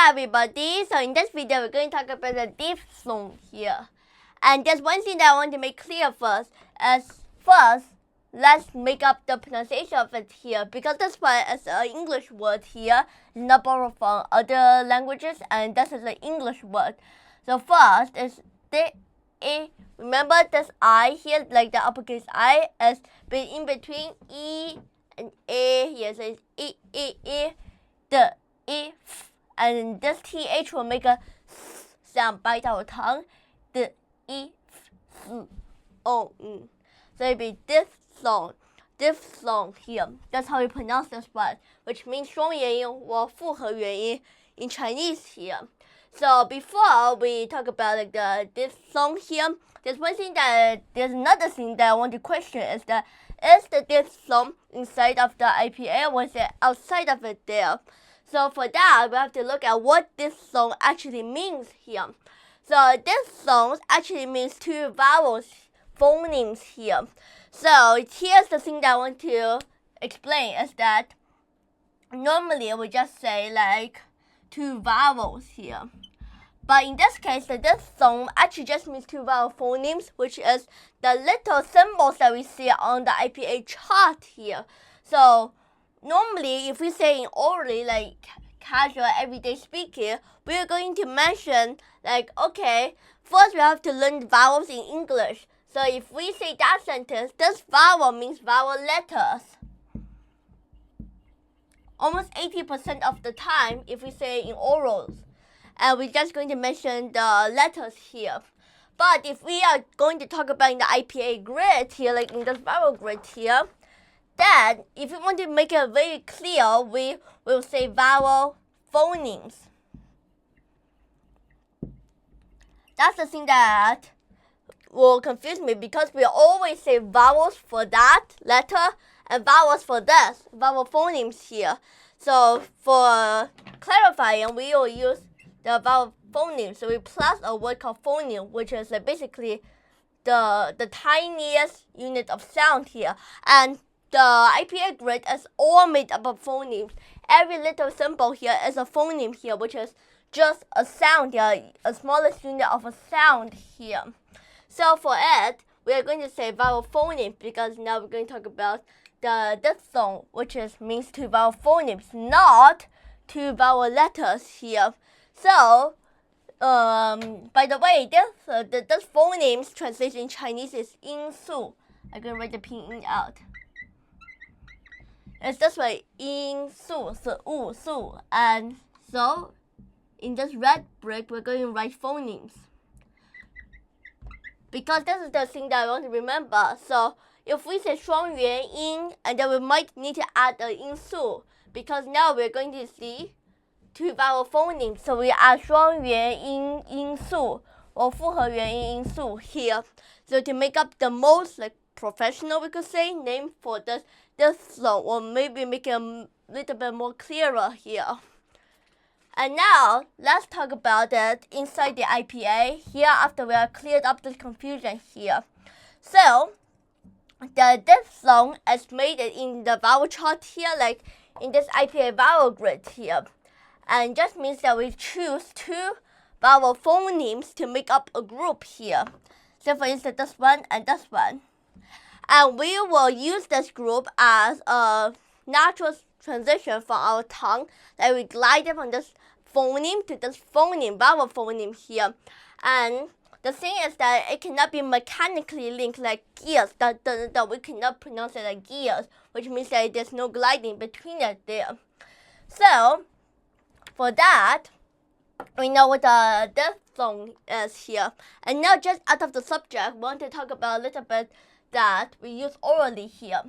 Hi everybody, so in this video we're going to talk about the diphthong here. And there's one thing that I want to make clear first. Let's make up the pronunciation of it here, because this one is an English word here. It's not borrowed from other languages, and this is an English word. So first is remember this I here, like the uppercase I is in between E and A here. So it's the if. And this th will make a sound, bite our tongue. The So it'll be diphthong here. That's how we pronounce this word, which means 双元音 or 复合元音 in Chinese here. So before we talk about like the diphthong here, there's another thing that I want to question is the diphthong inside of the IPA or is it outside of it there? So for that, we have to look at what diphthong actually means here. So diphthongs actually means two vowels, phonemes here. So here's the thing that I want to explain is that normally we just say like two vowels here. But in this case, the diphthong actually just means two vowel phonemes, which is the little symbols that we see on the IPA chart here. So normally, if we say in orally, like casual everyday speaking, we're going to mention like, okay, first we have to learn the vowels in English. So if we say that sentence, this vowel means vowel letters. Almost 80% of the time, if we say in orals, and we're just going to mention the letters here. But if we are going to talk about in the IPA grid here, like in this vowel grid here, then, if you want to make it very clear, we will say vowel phonemes. That's the thing that will confuse me, because we always say vowels for that letter and vowels for this, vowel phonemes here. So for clarifying, we will use the vowel phoneme. So we plus a word called phoneme, which is basically the tiniest unit of sound here. And the IPA grid is all made up of phonemes. Every little symbol here is a phoneme here, which is just a sound here, a smallest unit of a sound here. So for it, we are going to say vowel phoneme, because now we're going to talk about the diphthong, which means two vowel phonemes, not two vowel letters here. So, by the way, this phonemes translation in Chinese is 音素. I'm going to write the pinyin out. It's this way, 音素, su. And so, in this red brick, we're going to write phonemes. Because this is the thing that I want to remember. So, if we say 双元音, and then we might need to add the 音素, because now we're going to see two vowel phonemes. So we add 双元音音素 or 复合元音音素 here. So to make up the most like professional, we could say, name for this diphthong, or maybe make it a little bit more clearer here. And now let's talk about it inside the IPA here after we have cleared up this confusion here. So the diphthong is made in the vowel chart here, like in this IPA vowel grid here. And just means that we choose two vowel phonemes to make up a group here. So for instance, this one and this one. And we will use this group as a natural transition from our tongue, that we glide it from this phoneme to this phoneme, vowel phoneme here. And the thing is that it cannot be mechanically linked like gears, that we cannot pronounce it like gears, which means that there's no gliding between it there. So for that, we know what the diphthong is here. And now just out of the subject, we want to talk about a little bit that we use orally here.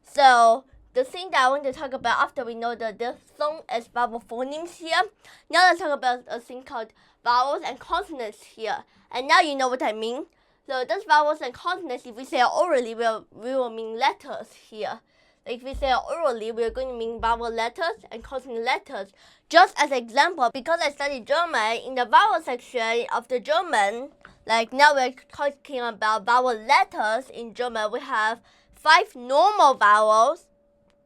So the thing that I want to talk about after we know the diphthong is vowel phonemes here. Now let's talk about a thing called vowels and consonants here. And now you know what I mean. So those vowels and consonants, if we say it orally, we will mean letters here. If we say it orally, we're going to mean vowel letters and consonant letters. Just as an example, because I studied German, in the vowel section of the German, like now we're talking about vowel letters in German, we have 5 normal vowels,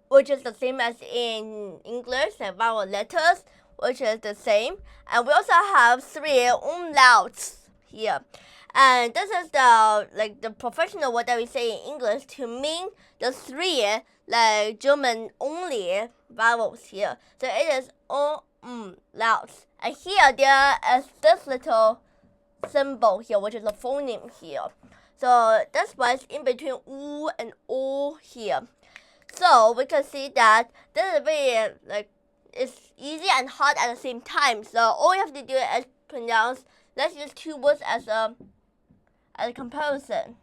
which is the same as in English, and vowel letters. which is the same. And we also have 3 umlauts here. And this is the professional word that we say in English to mean the 3 German only vowels here. So it is umlauts. And here there is this little symbol here, which is a phoneme here. So that's why it's in between U and O here. So we can see that this is very it's easy and hard at the same time. So all you have to do is pronounce. Let's use 2 words as a comparison.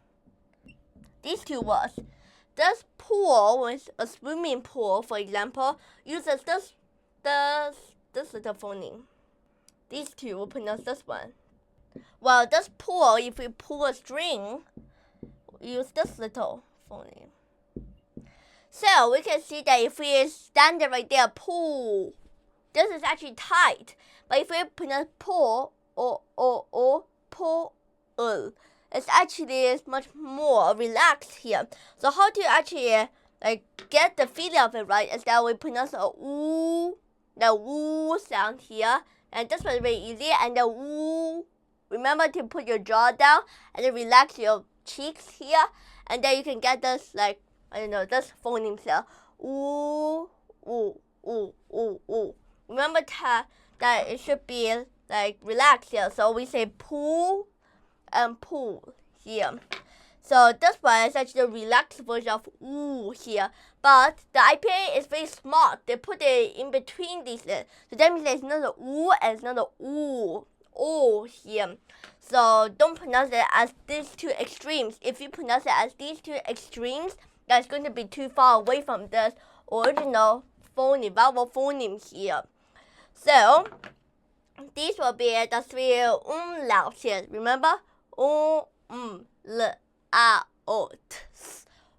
These 2 words. This pool with a swimming pool, for example, uses this little phoneme. These 2 will pronounce this one. Well, this pool, if we pull a string, use this little phoneme. So we can see that if we stand it right there, pull, this is actually tight. But if we pronounce pull or pull, it's actually much more relaxed here. So how to actually get the feeling of it right is that we pronounce a the woo sound here, and this was very easy. And the woo, remember to put your jaw down and then relax your cheeks here, and then you can get this this phoneme sound. Ooh, ooh, ooh, ooh, ooh. Remember that it should be relaxed here. So we say pull and pull here. So this one is actually the relaxed version of ooh here. But the IPA is very smart. They put it in between these. So that means there's another ooh and it's another ooh. Oh here. So don't pronounce it as these 2 extremes. If you pronounce it as these 2 extremes, that's going to be too far away from this original phoneme, vowel phoneme here. So these will be the 3 umlauts here. Remember?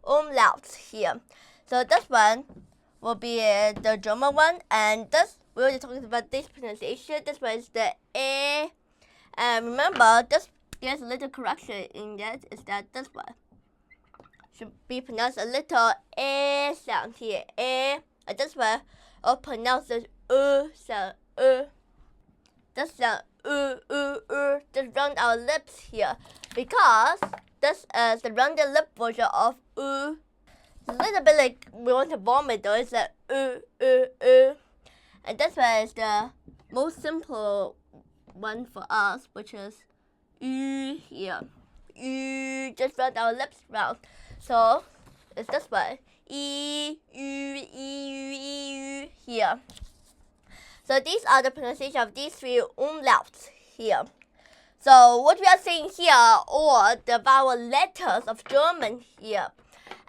Umlauts here. So this one will be the German one, and this we already talked about this pronunciation. This one is the A. And remember, there's a little correction in that. Is that this one should be pronounced a little A sound here. A. And this one will pronounce this sound. This sound just round our lips here, because this is the rounded lip version of It's a little bit like we want to vomit though. It's like and this one is the most simple one for us, which is here. Just round our lips round. So it's this one. Here. So these are the pronunciation of these 3 umlauts here. So what we are saying here are the vowel letters of German here.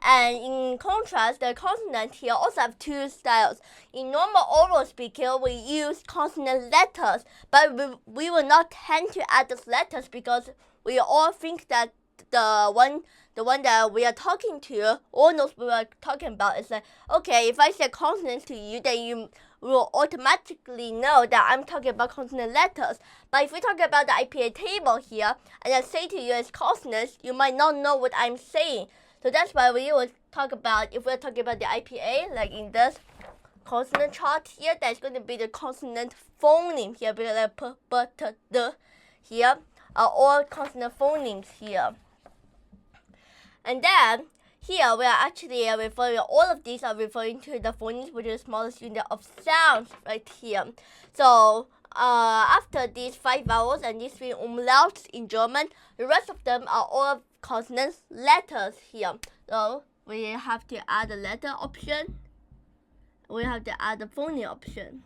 And in contrast, the consonant here also have 2 styles. In normal oral speaking, we use consonant letters, but we will not tend to add those letters because we all think that the one that we are talking to all knows what we are talking about. It's like, okay, if I say consonants to you, then you will automatically know that I'm talking about consonant letters. But if we talk about the IPA table here, and I say to you as consonants, you might not know what I'm saying. So that's why we will talk about, if we're talking about the IPA, like in this consonant chart here, that's going to be the consonant phoneme here, because like p, b, t, d here are all consonant phonemes here. And then here we are actually referring, all of these are referring to the phonemes, which is the smallest unit of sounds right here. So after these 5 vowels and these 3 umlauts in German, the rest of them are all consonant letters here. So we have to add the letter option. We have to add the phoneme option.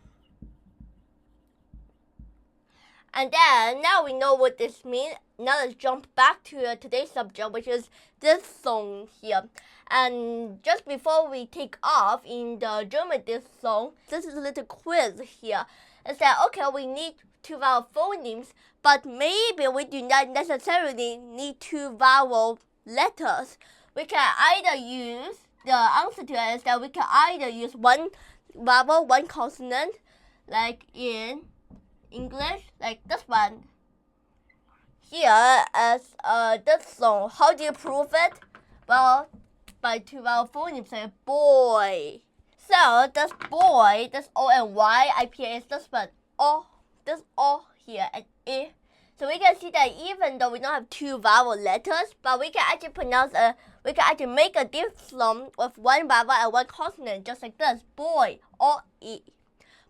And then now we know what this means. Now let's jump back to today's subject, which is diphthong here. And just before we take off in the German diphthong, this is a little quiz here. It's that, okay, we need 2 vowel phonemes, but maybe we do not necessarily need 2 vowel letters. We can either use, the answer to it is that we can either use 1 vowel, 1 consonant, like in English, like this one. Here is diphthong. How do you prove it? Well, by 2 vowel phonemes, like boy. So this boy, this O and Y, IPA is this one, O, this O here, and I. So we can see that even though we don't have two vowel letters, but we can actually we can actually make a diphthong with one vowel and one consonant, just like this. Boy, or E.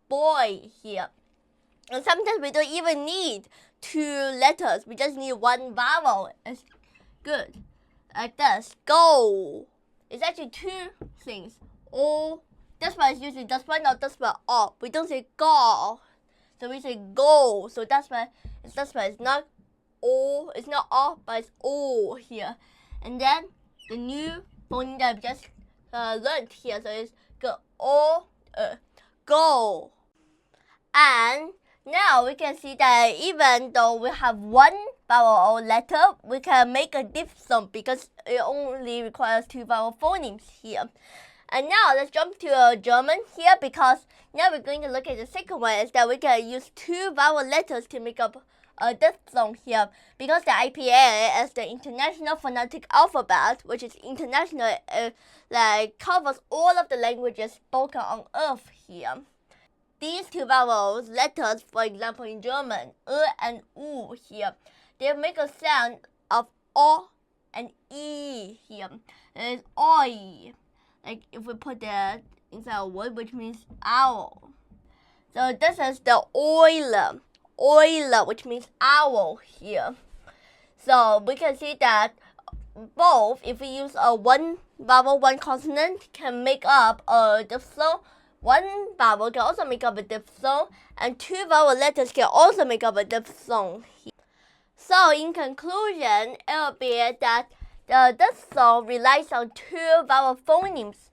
Boy here. And sometimes we don't even need two letters. We just need one vowel. It's good. Like this. Go. It's actually two things. O. This one is usually this one or this one. O. We don't say go. So we say go. So that's why it's this one. It's not O. It's not O, but it's O here. And then the new phoneme that we just learned here. So it's go. O. Go. And now we can see that even though we have one vowel or letter, we can make a diphthong because it only requires two vowel phonemes here. And now let's jump to German here, because now we're going to look at the second one, is that we can use two vowel letters to make up a diphthong here. Because the IPA is the International Phonetic Alphabet, which is international, covers all of the languages spoken on earth here. These two vowels letters, for example in German, and U here, they make a sound of O and E here. It's oi. Like if we put that inside a word, which means owl. So this is the Euler, which means owl here. So we can see that both, if we use a one vowel, one consonant, can make up a diphthong. One vowel can also make up a diphthong, and two vowel letters can also make up a diphthong. So in conclusion, it will be that the diphthong relies on two vowel phonemes.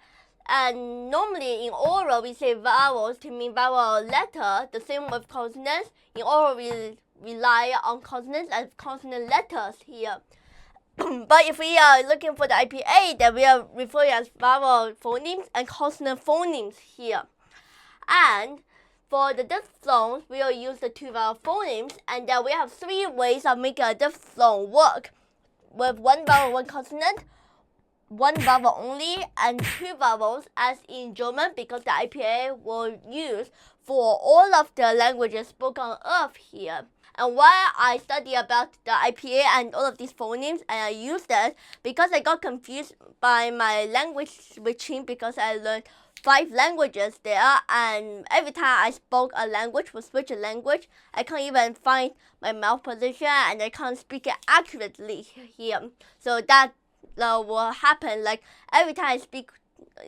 And normally in oral we say vowels to mean vowel letter. The same with consonants. In oral we rely on consonants as consonant letters here. But if we are looking for the IPA, then we are referring as vowel phonemes and consonant phonemes here. And for the diphthongs, we will use the two vowel phonemes, and then we have three ways of making a diphthong work. With one vowel, one consonant, one vowel only, and two vowels, as in German, because the IPA will use for all of the languages spoken on earth here. And why I study about the IPA and all of these phonemes, and I use that because I got confused by my language switching, because I learned 5 languages there, and every time I spoke a language, would switch a language, I can't even find my mouth position, and I can't speak it accurately here. So that will happen. Like every time I speak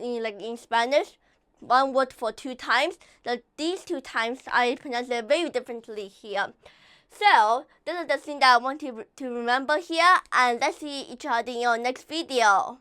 in Spanish, one word for 2 times, these 2 times I pronounce it very differently here. So this is the thing that I want you to remember here, and let's see each other in our next video.